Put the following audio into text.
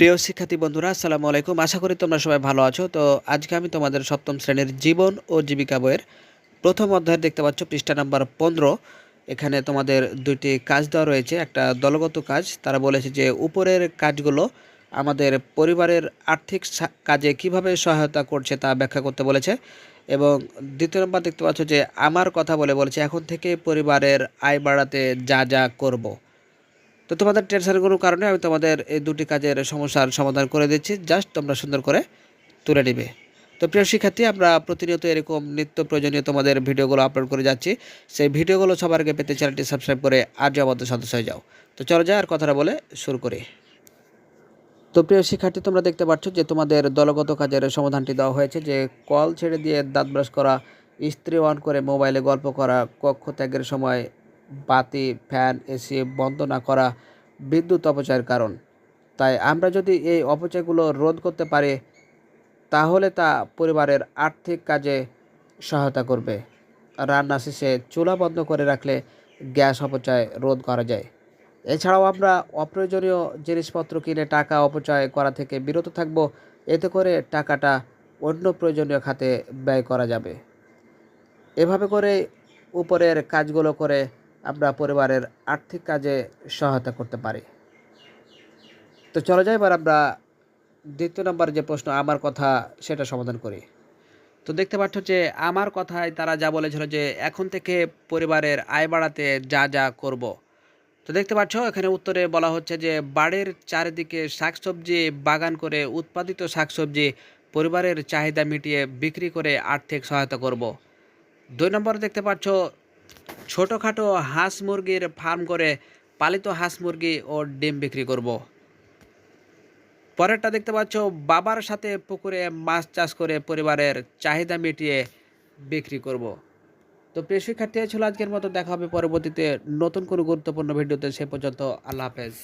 প্রিয় শিক্ষার্থী বন্ধুরা, আসসালামু আলাইকুম। আশা করি তোমরা সবাই ভালো আছো। তো আজকে আমি তোমাদের সপ্তম শ্রেণীর জীবন ও জীবিকা বইয়ের প্রথম অধ্যায় দেখতে পাচ্ছ, পৃষ্ঠা নাম্বার 15। এখানে তোমাদের দুইটি কাজ দেওয়া রয়েছে, একটা দলগত কাজ। তারা বলেছে যে উপরের কাজগুলো আমাদের পরিবারের আর্থিক কাজে কিভাবে সহায়তা করছে তা ব্যাখ্যা করতে বলেছে। এবং দ্বিতীয় নম্বর দেখতে পাচ্ছ যে আমার কথা বলেছে এখন থেকে পরিবারের আয় বাড়াতে যা যা করব। তো তোমাদের টেনশনের কোনো কারণে আমি তোমাদের এই দুটি কাজের সমস্যার সমাধান করে দিচ্ছি, জাস্ট তোমরা সুন্দর করে তুলে নিবে। তো প্রিয় শিক্ষার্থী, আমরা প্রতিনিয়ত এরকম নিত্য প্রয়োজনীয় তোমাদের ভিডিওগুলো আপলোড করে যাচ্ছি। সেই ভিডিওগুলো সবার আগে পেতে চ্যানেলটি সাবস্ক্রাইব করে আজও আমাদের সদস্য হয়ে যাও। তো চলো যাই আর কথাটা বলে শুরু করি। তো প্রিয় শিক্ষার্থী, তোমরা দেখতে পাচ্ছ যে তোমাদের দলগত কাজের সমাধানটি দেওয়া হয়েছে, যে কল ছেড়ে দিয়ে দাঁত ব্রাশ করা, ইস্ত্রি অন করে মোবাইলে গল্প করা, কক্ষ ত্যাগের সময় বাতি, ফ্যান, এসি বন্ধ না করা বিদ্যুৎ অপচয়ের কারণ। তাই আমরা যদি এই অপচয়গুলো রোধ করতে পারি, তাহলে তা পরিবারের আর্থিক কাজে সহায়তা করবে। রান্না শেষে চুলা বন্ধ করে রাখলে গ্যাস অপচয় রোধ করা যায়। এছাড়াও আমরা অপ্রয়োজনীয় জিনিসপত্র কিনে টাকা অপচয় করা থেকে বিরত থাকব। এতে করে টাকাটা অন্য প্রয়োজনীয় খাতে ব্যয় করা যাবে। এভাবে করে উপরের কাজগুলো করে আমরা পরিবারের আর্থিক কাজে সহায়তা করতে পারি। তো চলো যাই এবার আমরা দ্বিতীয় নম্বর যে প্রশ্ন আমার কথা, সেটা সমাধান করি। তো দেখতে পাচ্ছ যে আমার কথায় তারা যা বলেছিল যে এখন থেকে পরিবারের আয় বাড়াতে যা যা করব। তো দেখতে পাচ্ছ এখানে উত্তরে বলা হচ্ছে যে বাড়ির চারিদিকে শাকসবজি বাগান করে উৎপাদিত শাকসবজি পরিবারের চাহিদা মিটিয়ে বিক্রি করে আর্থিক সহায়তা করব। 2 নম্বর দেখতে পাচ্ছ ছোটোখাটো হাঁস মুরগির ফার্ম করে পালিত হাঁস মুরগি ও ডিম বিক্রি করব। পরেরটা দেখতে পাচ্ছ বাবার সাথে পুকুরে মাছ চাষ করে পরিবারের চাহিদা মিটিয়ে বিক্রি করব। তো প্রিয় শিক্ষার্থী, ছিল আজকের মতো। দেখা হবে পরবর্তীতে নতুন কোনো গুরুত্বপূর্ণ ভিডিওতে। সে পর্যন্ত আল্লাহ হাফেজ।